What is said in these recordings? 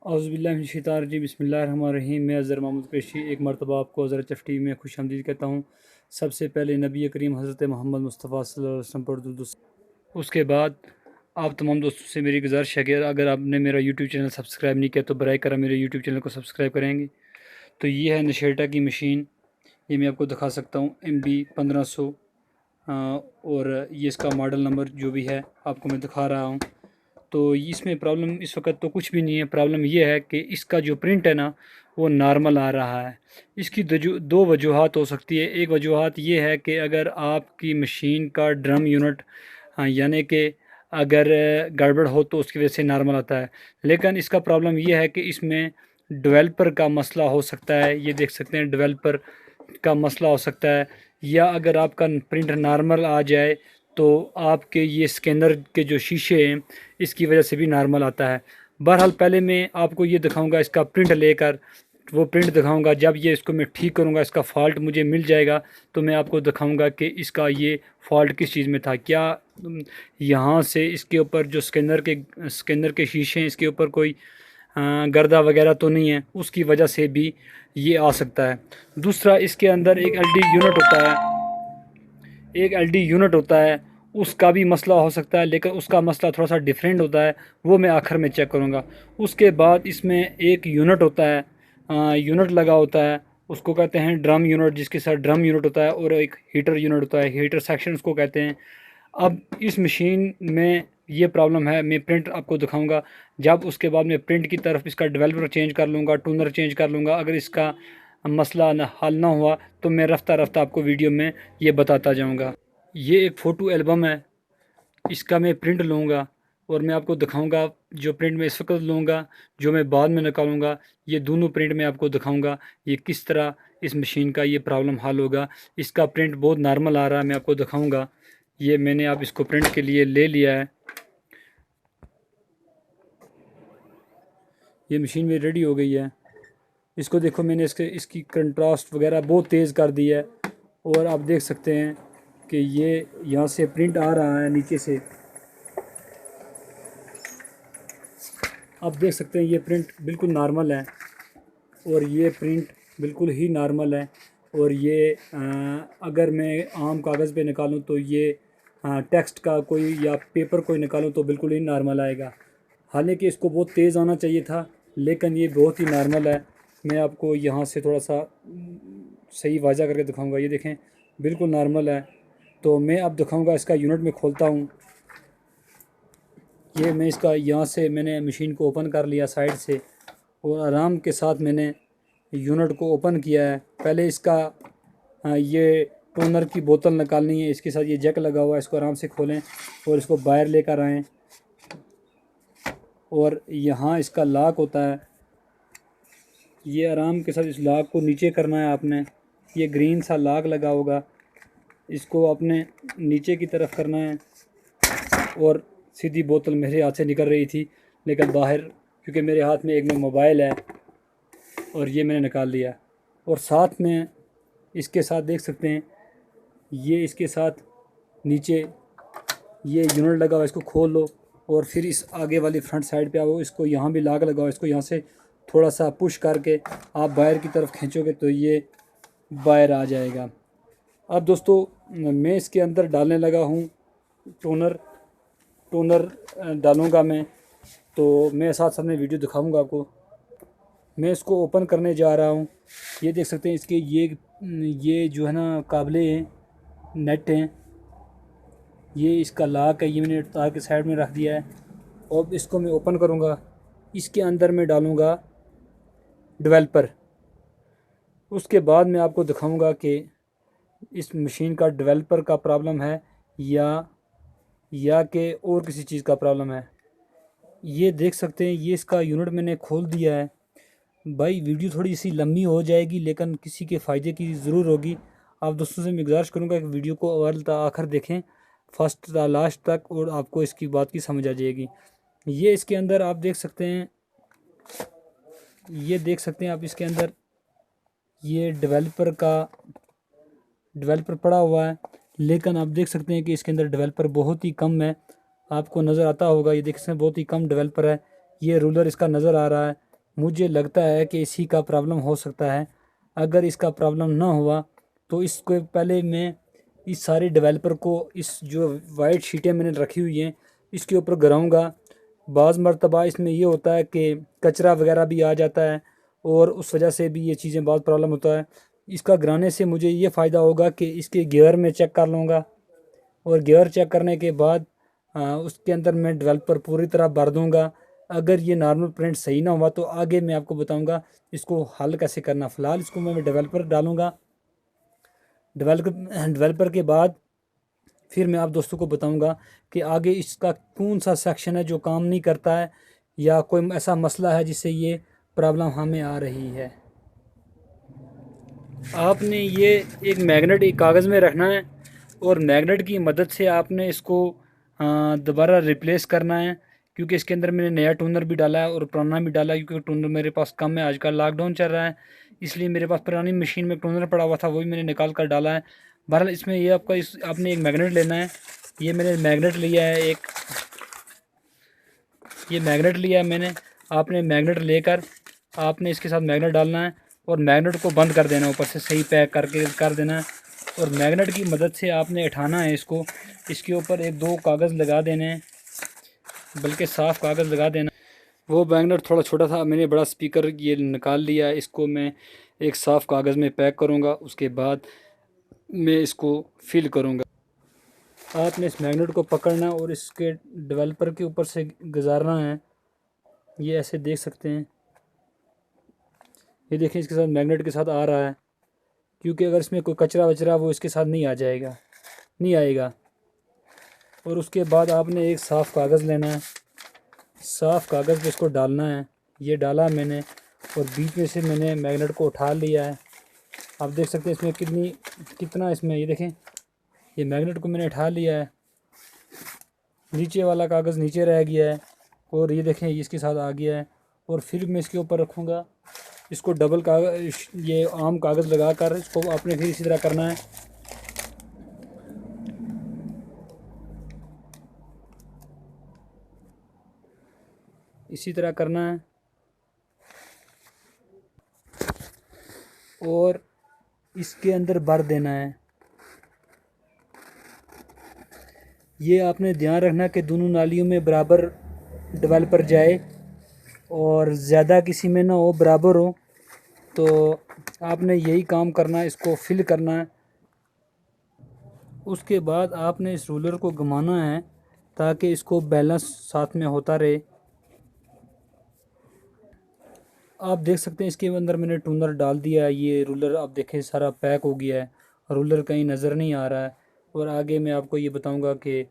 औज़ुबिल्लाहिमिनश्शैतानिर्रजीम बिस्मिल्लाहिर्रहमानिर्रहीम। मैं अज़हर महमूद कुरैशी एक मरतबा आपको हज़रत चफ्टी में खुशामदीद कहता हूँ। सबसे पहले नबी करीम हज़रत मोहम्मद मुस्तफ़ा सल्लल्लाहु अलैहि वसल्लम पर दुरूद। उसके बाद आप तमाम दोस्तों से मेरी गुजारिश है कि अगर आपने मेरा यूट्यूब चैनल सब्सक्राइब नहीं किया तो बराए करम मेरे यूट्यूब चैनल को सब्सक्राइब करेंगे। तो ये है नशेटा की मशीन, ये मैं आपको दिखा सकता हूँ MB 1500 और ये इसका मॉडल नंबर जो भी है आपको मैं दिखा रहा हूँ। तो इसमें प्रॉब्लम इस वक्त तो कुछ भी नहीं है। प्रॉब्लम ये है कि इसका जो प्रिंट है ना वो नॉर्मल आ रहा है। इसकी दो वजूहात हो सकती है। एक वजूहात ये है कि अगर आपकी मशीन का ड्रम यूनिट यानी कि अगर गड़बड़ हो तो उसकी वजह से नॉर्मल आता है। लेकिन इसका प्रॉब्लम ये है कि इसमें डेवलपर का मसला हो सकता है। ये देख सकते हैं डेवलपर का मसला हो सकता है, या अगर आपका प्रिंट नॉर्मल आ जाए तो आपके ये स्कैनर के जो शीशे हैं इसकी वजह से भी नॉर्मल आता है। बहरहाल पहले मैं आपको ये दिखाऊंगा इसका प्रिंट लेकर, वो प्रिंट दिखाऊंगा। जब ये इसको मैं ठीक करूंगा, इसका फ़ॉल्ट मुझे मिल जाएगा तो मैं आपको दिखाऊंगा कि इसका ये फ़ॉल्ट किस चीज़ में था। क्या यहाँ से इसके ऊपर जो स्कैनर के शीशे हैं इसके ऊपर कोई गर्दा वगैरह तो नहीं है, उसकी वजह से भी ये आ सकता है। दूसरा, इसके अंदर एक एलडी यूनिट होता है, उसका भी मसला हो सकता है, लेकिन उसका मसला थोड़ा सा डिफरेंट होता है, वो मैं आखिर में चेक करूँगा। उसके बाद इसमें एक यूनिट होता है, यूनिट लगा होता है, उसको कहते हैं ड्रम यूनिट, जिसके साथ ड्रम यूनिट होता है, और एक हीटर यूनिट होता है, हीटर सेक्शन उसको कहते हैं। अब इस मशीन में ये प्रॉब्लम है, मैं प्रिंट आपको दिखाऊंगा। जब उसके बाद मैं प्रिंट की तरफ इसका डेवलपर चेंज कर लूँगा, टूनर चेंज कर लूँगा। अगर इसका मसला हल ना हुआ तो मैं रफ्ता रफ्ता आपको वीडियो में ये बताता जाऊँगा। ये एक फ़ोटो एल्बम है, इसका मैं प्रिंट लूँगा और मैं आपको दिखाऊंगा। जो प्रिंट मैं इस वक्त लूँगा, जो मैं बाद में निकालूँगा, ये दोनों प्रिंट मैं आपको दिखाऊंगा ये किस तरह इस मशीन का ये प्रॉब्लम हल होगा। इसका प्रिंट बहुत नॉर्मल आ रहा है, मैं आपको दिखाऊंगा। ये मैंने आप इसको प्रिंट के लिए ले लिया है। ये मशीन मेरी रेडी हो गई है। इसको देखो, मैंने इसकी कंट्रास्ट वगैरह बहुत तेज़ कर दी है, और आप देख सकते हैं कि ये यहाँ से प्रिंट आ रहा है नीचे से। आप देख सकते हैं ये प्रिंट बिल्कुल नॉर्मल है, और ये प्रिंट बिल्कुल ही नॉर्मल है। और ये अगर मैं आम कागज़ पे निकालूं तो ये टेक्स्ट का कोई या पेपर कोई निकालूं तो बिल्कुल ही नॉर्मल आएगा। हालांकि इसको बहुत तेज़ आना चाहिए था, लेकिन ये बहुत ही नॉर्मल है। मैं आपको यहाँ से थोड़ा सा सही वाज़ा करके दिखाऊंगा। ये देखें बिल्कुल नॉर्मल है। तो मैं अब दिखाऊंगा, इसका यूनिट में खोलता हूँ। ये मैं इसका यहाँ से मैंने मशीन को ओपन कर लिया साइड से, और आराम के साथ मैंने यूनिट को ओपन किया है। पहले इसका ये टोनर की बोतल निकालनी है, इसके साथ ये जैक लगा हुआ है। इसको आराम से खोलें और इसको बाहर लेकर आएँ, और यहाँ इसका लॉक होता है। ये आराम के साथ इस लॉक को नीचे करना है आपने। ये ग्रीन सा लॉक लगा होगा, इसको आपने नीचे की तरफ करना है। और सीधी बोतल मेरे हाथ से निकल रही थी, लेकिन बाहर, क्योंकि मेरे हाथ में एक में मोबाइल है, और ये मैंने निकाल लिया। और साथ में इसके साथ देख सकते हैं, ये इसके साथ नीचे ये यूनिट लगा हुआ, इसको खोल लो और फिर इस आगे वाली फ्रंट साइड पे आओ। इसको यहाँ भी लॉक लगाओ, इसको यहाँ से थोड़ा सा पुश करके आप बाहर की तरफ खींचोगे तो ये बाहर आ जाएगा। अब दोस्तों, मैं इसके अंदर डालने लगा हूँ टोनर डालूँगा मैं, तो मैं साथ साथ में वीडियो दिखाऊँगा आपको। मैं इसको ओपन करने जा रहा हूँ। ये देख सकते हैं इसके ये जो है ना काबले हैं, नेट हैं, ये इसका लॉक है, ये मैंने तार के साइड में रख दिया है। और इसको मैं ओपन करूँगा, इसके अंदर मैं डालूँगा डेवलपर। उसके बाद मैं आपको दिखाऊँगा कि इस मशीन का डेवलपर का प्रॉब्लम है या कि और किसी चीज़ का प्रॉब्लम है। ये देख सकते हैं, ये इसका यूनिट मैंने खोल दिया है। भाई वीडियो थोड़ी सी लंबी हो जाएगी, लेकिन किसी के फ़ायदे की ज़रूर होगी। आप दोस्तों से मैं गुजारिश करूँगा कि वीडियो को अव्वल तक आखिर देखें, फर्स्ट से लास्ट तक, और आपको इसकी बात की समझ आ जाएगी। ये इसके अंदर आप देख सकते हैं, ये देख सकते हैं आप इसके अंदर ये डेवलपर पड़ा हुआ है, लेकिन आप देख सकते हैं कि इसके अंदर डेवलपर बहुत ही कम है। आपको नज़र आता होगा, ये देख सकते हैं बहुत ही कम डेवलपर है। ये रूलर इसका नज़र आ रहा है, मुझे लगता है कि इसी का प्रॉब्लम हो सकता है। अगर इसका प्रॉब्लम ना हुआ तो इसको पहले मैं इस सारे डेवलपर को इस जो वाइट शीटें मैंने रखी हुई हैं इसके ऊपर गिराऊंगा। बाज़ मरतबा इसमें ये होता है कि कचरा वगैरह भी आ जाता है और उस वजह से भी ये चीज़ें बहुत प्रॉब्लम होता है। इसका गिराने से मुझे ये फ़ायदा होगा कि इसके गियर में चेक कर लूँगा और गियर चेक करने के बाद उसके अंदर मैं डेवलपर पूरी तरह भर दूँगा। अगर ये नॉर्मल प्रिंट सही ना हुआ तो आगे मैं आपको बताऊँगा इसको हल कैसे करना। फ़िलहाल इसको मैं डेवलपर डालूँगा। डेवलपर के बाद फिर मैं आप दोस्तों को बताऊंगा कि आगे इसका कौन सा सेक्शन है जो काम नहीं करता है या कोई ऐसा मसला है जिससे ये प्रॉब्लम हमें आ रही है। आपने ये एक मैग्नेट एक कागज़ में रखना है और मैग्नेट की मदद से आपने इसको दोबारा रिप्लेस करना है, क्योंकि इसके अंदर मैंने नया टूनर भी डाला है और पुराना भी डाला है, क्योंकि टूनर मेरे पास कम है। आजकल लॉकडाउन चल रहा है इसलिए मेरे पास पुरानी मशीन में टूनर पड़ा हुआ था, वही मैंने निकाल कर डाला है। बहरहाल इसमें ये आपने एक मैग्नेट लेना है। ये मैंने मैग्नेट लिया है ये मैग्नेट लिया है मैंने। आपने मैग्नेट लेकर आपने इसके साथ मैग्नेट डालना है और मैग्नेट को बंद कर देना, ऊपर से सही पैक करके कर देना है और मैग्नेट की मदद से आपने उठाना है इसको। इसके ऊपर एक दो कागज़ लगा देने हैं, बल्कि साफ़ कागज़ लगा देना। वो मैग्नेट थोड़ा छोटा था, मैंने बड़ा स्पीकर ये निकाल लिया है। इसको मैं एक साफ़ कागज़ में पैक करूँगा, उसके बाद मैं इसको फिल करूँगा। आपने इस मैग्नेट को पकड़ना और इसके डेवलपर के ऊपर से गुजारना है। ये ऐसे देख सकते हैं, ये देखें इसके साथ मैग्नेट के साथ आ रहा है, क्योंकि अगर इसमें कोई कचरा वचरा वो इसके साथ नहीं आएगा। और उसके बाद आपने एक साफ़ कागज़ लेना है, साफ़ कागज़ पे इसको डालना है। ये डाला मैंने और बीच में से मैंने मैग्नेट को उठा लिया है। आप देख सकते हैं इसमें कितना इसमें, ये देखें ये मैग्नेट को मैंने उठा लिया है, नीचे वाला कागज़ नीचे रह गया है और ये देखें इसके साथ आ गया है। और फिर मैं इसके ऊपर रखूँगा इसको डबल कागज़, ये आम कागज़ लगा कर इसको आपने फिर इसी तरह करना है। इसी तरह करना है और इसके अंदर भर देना है। ये आपने ध्यान रखना कि दोनों नालियों में बराबर डेवलपर जाए और ज़्यादा किसी में ना हो, बराबर हो। तो आपने यही काम करना है, इसको फिल करना है। उसके बाद आपने इस रूलर को घुमाना है ताकि इसको बैलेंस साथ में होता रहे। आप देख सकते हैं इसके अंदर मैंने टूनर डाल दिया है। ये रूलर आप देखें सारा पैक हो गया है, रूलर कहीं नज़र नहीं आ रहा है। और आगे मैं आपको ये बताऊंगा कि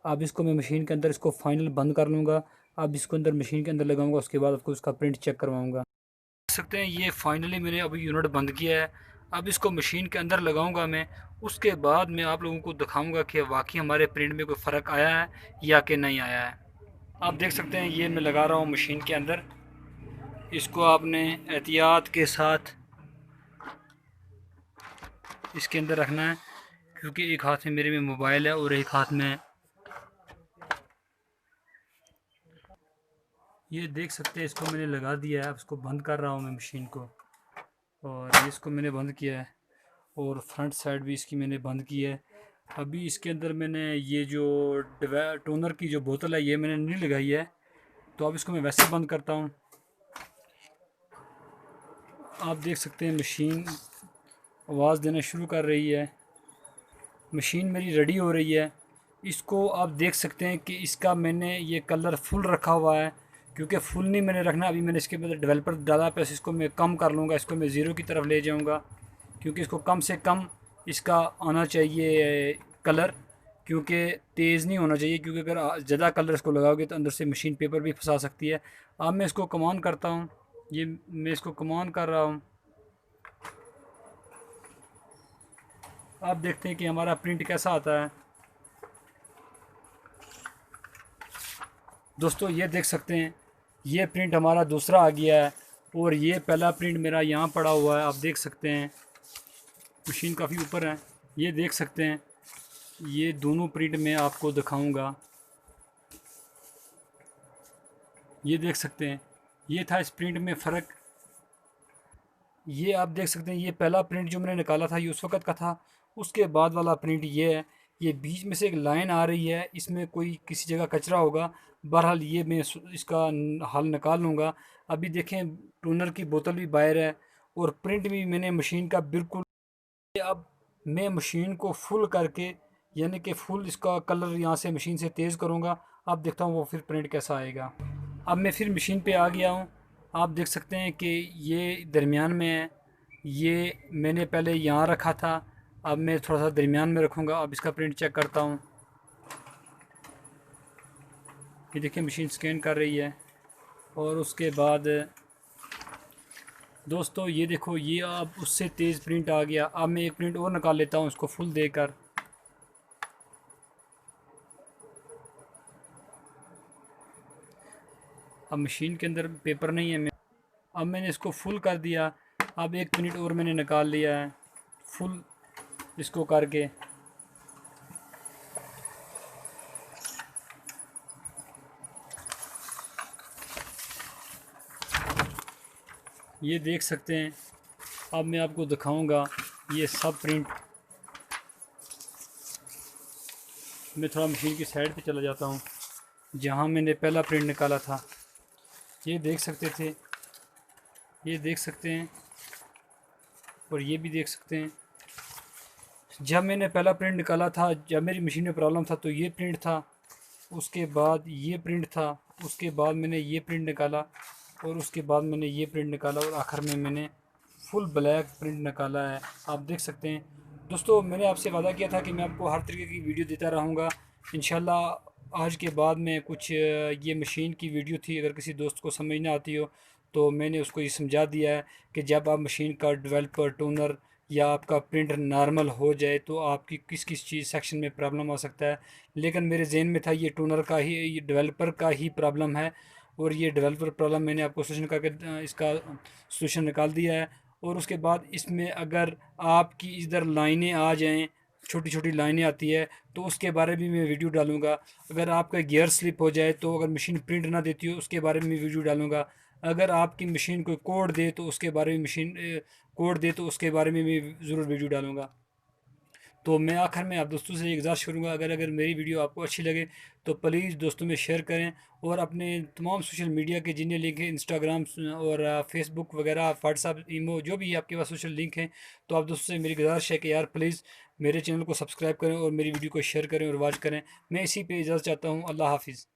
अब इसको मैं मशीन के अंदर इसको फाइनल बंद कर लूँगा। अब इसको अंदर मशीन के अंदर लगाऊंगा, उसके बाद आपको इसका प्रिंट चेक करवाऊंगा। देख सकते हैं ये फाइनली मैंने अभी यूनिट बंद किया है। अब इसको मशीन के अंदर लगाऊंगा मैं, उसके बाद मैं आप लोगों को दिखाऊंगा कि वाकई हमारे प्रिंट में कोई फ़र्क आया है या कि नहीं आया है। आप देख सकते हैं ये मैं लगा रहा हूँ मशीन के अंदर। इसको आपने एहतियात के साथ इसके अंदर रखना है, क्योंकि एक हाथ में मेरे में मोबाइल है और एक हाथ में ये देख सकते हैं इसको मैंने लगा दिया है। अब इसको बंद कर रहा हूँ मैं मशीन को, और इसको मैंने बंद किया है और फ्रंट साइड भी इसकी मैंने बंद की है। अभी इसके अंदर मैंने ये जो टोनर की जो बोतल है ये मैंने नहीं लगाई है, तो अब इसको मैं वैसे बंद करता हूँ। आप देख सकते हैं मशीन आवाज़ देना शुरू कर रही है, मशीन मेरी रेडी हो रही है। इसको आप देख सकते हैं कि इसका मैंने ये कलर फुल रखा हुआ है, क्योंकि फुल नहीं मैंने रखना। अभी मैंने इसके अंदर डेवलपर डाला पे इसको मैं कम कर लूँगा, इसको मैं ज़ीरो की तरफ ले जाऊँगा, क्योंकि इसको कम से कम इसका आना चाहिए कलर, क्योंकि तेज़ नहीं होना चाहिए, क्योंकि अगर ज़्यादा कलर इसको लगाओगे तो अंदर से मशीन पेपर भी फंसा सकती है। अब मैं इसको कमान करता हूँ, ये मैं इसको कमान कर रहा हूँ। आप देखते हैं कि हमारा प्रिंट कैसा आता है। दोस्तों ये देख सकते हैं ये प्रिंट हमारा दूसरा आ गया है और ये पहला प्रिंट मेरा यहाँ पड़ा हुआ है। आप देख सकते हैं मशीन काफ़ी ऊपर है, ये देख सकते हैं। ये दोनों प्रिंट मैं आपको दिखाऊंगा, ये देख सकते हैं ये था इस प्रिंट में फ़र्क। ये आप देख सकते हैं, ये पहला प्रिंट जो मैंने निकाला था ये उस वक़्त का था। उसके बाद वाला प्रिंट ये है। ये बीच में से एक लाइन आ रही है, इसमें कोई किसी जगह कचरा होगा। बहरहाल ये मैं इसका हल निकाल लूँगा। अभी देखें, टूनर की बोतल भी बाहर है और प्रिंट भी मैंने मशीन का बिल्कुल। अब मैं मशीन को फुल करके, यानी कि फुल इसका कलर यहाँ से मशीन से तेज़ करूँगा। अब देखता हूँ वो फिर प्रिंट कैसा आएगा। अब मैं फिर मशीन पे आ गया हूँ। आप देख सकते हैं कि ये दरमियान में है। ये मैंने पहले यहाँ रखा था, अब मैं थोड़ा सा दरमियान में रखूँगा। अब इसका प्रिंट चेक करता हूँ। ये देखिए मशीन स्कैन कर रही है। और उसके बाद दोस्तों ये देखो, ये अब उससे तेज़ प्रिंट आ गया। अब मैं एक प्रिंट और निकाल लेता हूँ इसको फुल देकर। अब मशीन के अंदर पेपर नहीं है। अब मैंने इसको फुल कर दिया। अब एक मिनट और मैंने निकाल लिया है फुल इसको करके। ये देख सकते हैं। अब मैं आपको दिखाऊंगा ये सब प्रिंट। मैं थोड़ा मशीन की साइड पे चला जाता हूँ जहाँ मैंने पहला प्रिंट निकाला था। ये देख सकते थे, ये देख सकते हैं और ये भी देख सकते हैं। जब मैंने पहला प्रिंट निकाला था, जब मेरी मशीन में प्रॉब्लम था, तो ये प्रिंट था। उसके बाद ये प्रिंट था। उसके बाद मैंने ये प्रिंट निकाला और उसके बाद मैंने ये प्रिंट निकाला और आखिर में मैंने फुल ब्लैक प्रिंट निकाला है। आप देख सकते हैं। दोस्तों मैंने आपसे वादा किया था कि मैं आपको हर तरीके की वीडियो देता रहूँगा इंशाल्लाह। आज के बाद में कुछ ये मशीन की वीडियो थी, अगर किसी दोस्त को समझ ना आती हो तो मैंने उसको ये समझा दिया है कि जब आप मशीन का डेवलपर, टूनर या आपका प्रिंटर नॉर्मल हो जाए तो आपकी किस किस चीज़ सेक्शन में प्रॉब्लम आ सकता है। लेकिन मेरे जहन में था ये टूनर का ही, ये डेवलपर का ही प्रॉब्लम है। और ये डेवलपर प्रॉब्लम मैंने आपको सोल्यूशन करके इसका सोल्यूशन निकाल दिया है। और उसके बाद इसमें अगर आपकी इधर लाइनें आ जाएं, छोटी छोटी लाइनें आती है, तो उसके बारे में मैं वीडियो डालूंगा। अगर आपका गियर स्लिप हो जाए, तो अगर मशीन प्रिंट ना देती हो, उसके बारे में वीडियो डालूंगा। अगर आपकी मशीन कोई कोड दे तो उसके बारे में कोड दे तो उसके बारे में मैं ज़रूर वीडियो डालूंगा। तो मैं आखिर में आप दोस्तों से एक गुजारिश करूँगा, अगर अगर मेरी वीडियो आपको अच्छी लगे तो प्लीज़ दोस्तों में शेयर करें। और अपने तमाम सोशल मीडिया के जिन्हें लिंक हैं, इंस्टाग्राम और फेसबुक वगैरह, व्हाट्सअप, ईमो, जो भी आपके पास सोशल लिंक हैं, तो आप दोस्तों से मेरी गुजारिश है कि यार प्लीज़ मेरे चैनल को सब्सक्राइब करें और मेरी वीडियो को शेयर करें और वॉच करें। मैं इसी पे इजाज़त चाहता हूँ। अल्लाह हाफिज़।